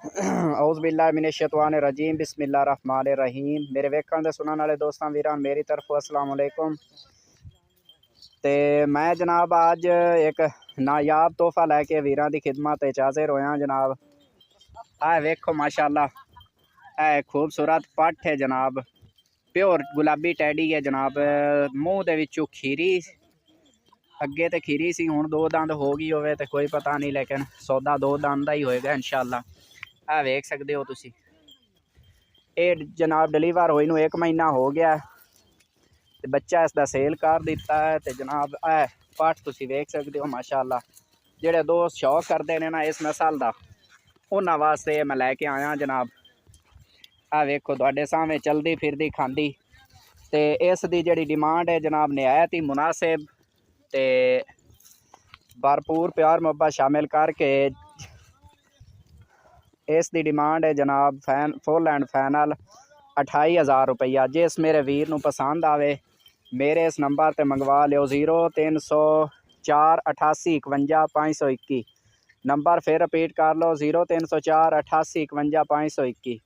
औज़ुबिल्लाहि मिनश्शैतानिर्रजीम बिस्मिल्लाहिर्रहमानिर्रहीम। मेरे वेखण दे सुनने वाले दोस्तों वीरां मेरी तरफों अस्सलाम वालेकुम। ते मैं जनाब अज एक नायाब तोहफा लैके वीरां दी खिदमत हाजिर होया जनाब। वेखो माशाअल्लाह, खूबसूरत पट्ठ है जनाब, प्योर गुलाबी टैडी है जनाब। मूँह दे विचों खीरी, अगे तो खीरी सी, हुण दो दंद हो गई होवे तो कोई पता नहीं, लेकिन सौदा दो दंद का ही होएगा इंशाअल्लाह। वेख सकते हो तुसी, ये जनाब डिलीवर होई नूं 1 महीना हो गया ते बच्चा इसका सेल कर दिता है। तो जनाब पट्ठ तुसी वेख सकते हो माशाअल्लाह। जेड़े दोस्त शौक करते हैं ना इस नस्ल का, उन्हां वास्ते मैं लैके आया जनाब। वेखो तुहाडे सामने चलदी फिरदी खांदी। तो इस दी जिहड़ी डिमांड है जनाब नहायत ही मुनासिब ते भरपूर प्यार मुहब्बत शामिल करके इस दी डिमांड है जनाब फुल एंड फाइनल 28,000 रुपया। जिस मेरे वीर नूं पसंद आवे मेरे इस नंबर ते मंगवा लियो 0304 88 51 521। नंबर फिर रिपीट कर लो 0304 88 51 521।